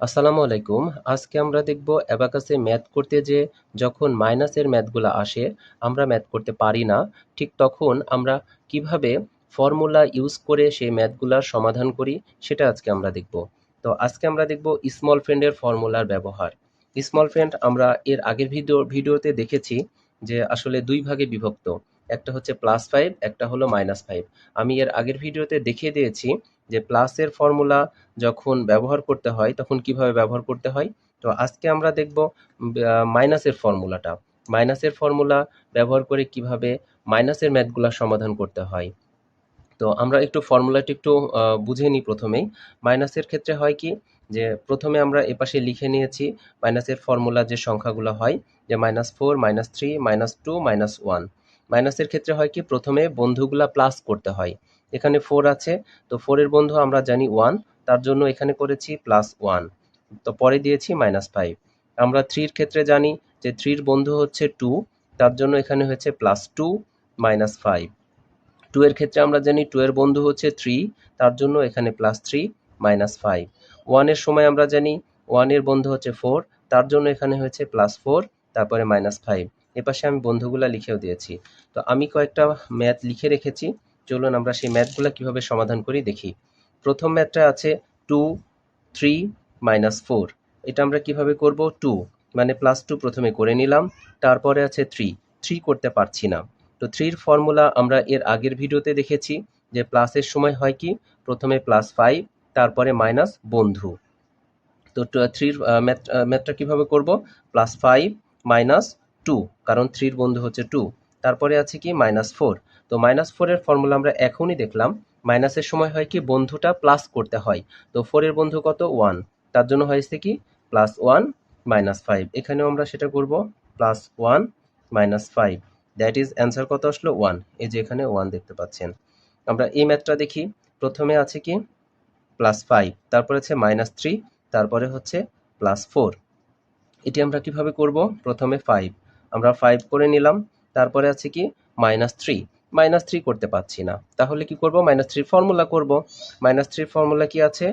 আসসালামু আলাইকুম। আজকে আমরা দেখব অ্যাবাকাসে ম্যাথ করতে যেয়ে যখন মাইনাসের ম্যাথগুলা আসে, আমরা ম্যাথ করতে পারি না। ঠিক তখন আমরা কিভাবে ফর্মুলা ইউজ করে সেই ম্যাথগুলার সমাধান করি, সেটা আজকে আমরা দেখব। তো আজকে আমরা দেখব স্মল ফ্রেন্ডের ফর্মুলার ব্যবহার। স্মল ফ্রেন্ড আমরা এর আগের ভিডিওতে দেখেছি যে আসলে দুই ভাগে বিভক্ত। একটা হচ্ছে +5, একটা হলো -5। আমি এর আগের ভিডিওতে দেখিয়ে দিয়েছি যে প্লাসের ফর্মুলা যখন ব্যবহার করতে হয় তখন কিভাবে ব্যবহার করতে হয়। তো আজকে আমরা দেখব মাইনাসের ফর্মুলাটা। মাইনাসের ফর্মুলা ব্যবহার করে কিভাবে মাইনাসের ম্যাথগুলা সমাধান করতে হয়। তো আমরা একটু ফর্মুলাটি একটু বুঝে নিই প্রথমেই। মাইনাসের ক্ষেত্রে হয় কি যে প্রথমে আমরা এপাশে লিখে নিয়েছি মাইনাসের ফর্মুলা যে সংখ্যাগুলো হয় যে -4, -3, -2, -1। মাইনাসের ক্ষেত্রে হয় কি প্রথমে বন্ধুগুলা প্লাস করতে হয়। এখানে 4 আছে, তো 4 এর বন্ধু আমরা জানি 1, তার জন্য এখানে করেছি +1। তো পরে দিয়েছি -5। আমরা 3 এর ক্ষেত্রে জানি যে 3 এর বন্ধু হচ্ছে 2, তার জন্য এখানে হয়েছে +2 -5। 2 এর ক্ষেত্রে আমরা জানি 2 এর বন্ধু হচ্ছে 3, তার জন্য এখানে +3 -5। 1 এর সময় আমরা জানি 1 এর বন্ধু হচ্ছে 4, তার জন্য এখানে হয়েছে +4 তারপরে -5। এপাশে আমি বন্ধুগুলা লিখেও দিয়েছি। তো আমি কয়েকটা ম্যাথ লিখে রেখেছি। চলুন আমরা সেই ম্যাথগুলা কিভাবে সমাধান করি দেখি। প্রথম ম্যাথটা আছে 2, 3, -4। এটা আমরা কিভাবে করব? 2 মানে +2 প্রথমে করে নিলাম, তারপরে আছে 3, 3 করতে পারছি না। তো 3 এর ফর্মুলা আমরা এর আগের ভিডিওতে দেখেছি যে প্লাসের সময় হয় কি প্রথমে +5 তারপরে মাইনাস বন্ধু। তো 3 এর ম্যাথটা কিভাবে করব? +5 -2, কারণ 3 এর বন্ধু হচ্ছে 2। তারপরে আছে কি -4। তো -4 এর ফর্মুলা আমরা এখনই দেখলাম। মাইনাসের সময় হয় কি বন্ধুটা প্লাস করতে হয়। তো 4 এর বন্ধু কত? 1। তার জন্য হয়েছে কি +1 -5। এখানেও আমরা সেটা করব +1 -5। দ্যাট ইজ অ্যান্সার কত আসলো? 1। এই যে এখানে 1 দেখতে পাচ্ছেন। আমরা এই ম্যাথটা দেখি। প্রথমে আছে কি +5, তারপরে আছে -3, তারপরে হচ্ছে +4। এটি আমরা কিভাবে করব? প্রথমে 5 আমরা 5 করে নিলাম, তারপরে আছে কি -3, -3 করতে পারছি না, তাহলে কি করব? -3 ফর্মুলা করব। -3 ফর্মুলা কি আছে?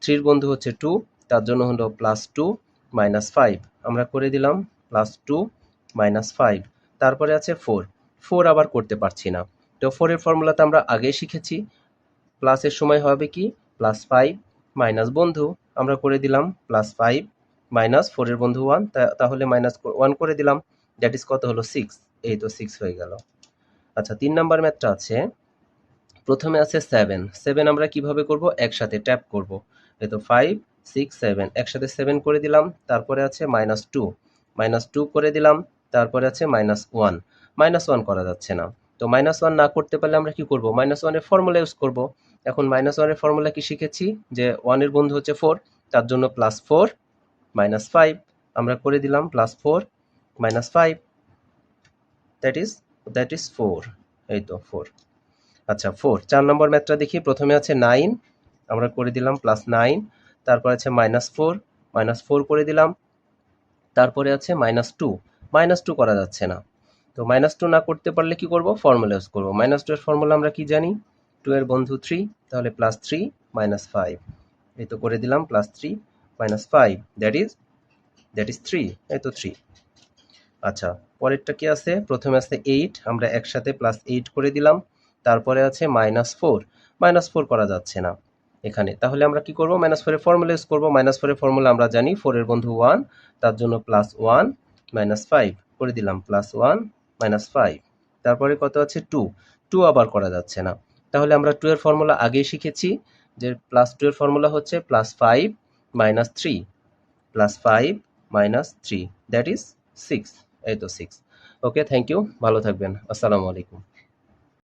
3 এর বন্ধু হচ্ছে 2, তার জন্য হলো +2 -5। আমরা করে দিলাম +2 -5। তারপরে আছে 4, 4 আবার করতে পারছি না। তো 4 এর ফর্মুলাতে আমরা আগেই শিখেছি প্লাসের সময় হবে কি +5 মাইনাস বন্ধু, আমরা করে দিলাম +5 -4 এর বন্ধু 1, তাহলে -1 করে দিলাম, দ্যাট ইজ কত হলো? 6। এই তো 6 হয়ে গেল। আচ্ছা 3 নাম্বার ম্যাথটা আছে। প্রথমে আছে 7, 7 আমরা কিভাবে করব? একসাথে ট্যাপ করব। এই তো 5, 6, 7 একসাথে 7 করে দিলাম, তারপরে আছে -2, -2 করে দিলাম, তারপরে আছে -1, -1 করা যাচ্ছে না। তো -1 না করতে পারলে আমরা কি করব? -1 এর ফর্মুলা ইউজ করব। এখন -1 এর ফর্মুলা কি শিখেছি যে 1 এর বন্ধু হচ্ছে 4, তার জন্য +4 -5 আমরা করে দিলাম +4 -5, দ্যাট ইজ 4। এই তো 4। আচ্ছা 4, 4 নম্বর ম্যাথটা দেখি। প্রথমে আছে 9, আমরা করে দিলাম +9, তারপর আছে -4, -4 করে দিলাম, তারপরে আছে -2, -2 করা যাচ্ছে না। তো -2 না করতে পারলে কি করব? ফর্মুলা ইউজ করব। -2 এর ফর্মুলা আমরা কি জানি? 2 এর বন্ধু 3, তাহলে +3 -5। এই তো করে দিলাম +3 -5, দ্যাট ইজ 3। এই তো 3। আচ্ছা পরেরটা কি আছে? প্রথমে আছে 8, আমরা একসাথে +8 করে দিলাম, তারপরে আছে -4, -4 করা যাচ্ছে না এখানে, তাহলে আমরা কি করব? -4 এর ফর্মুলা ইউজ করব। -4 এর ফর্মুলা আমরা জানি 4 এর বন্ধু 1, তার জন্য +1 -5 করে দিলাম, +1 -5। তারপরে কত আছে? 2, 2 আবার করা যাচ্ছে না, তাহলে আমরা 2 এর ফর্মুলা আগেই শিখেছি যে +2 এর ফর্মুলা হচ্ছে +5 -3, +5 -3, দ্যাট ইজ 6। এই তো 6। ওকে, থ্যাংক ইউ, ভালো থাকবেন। আসসালামু আলাইকুম।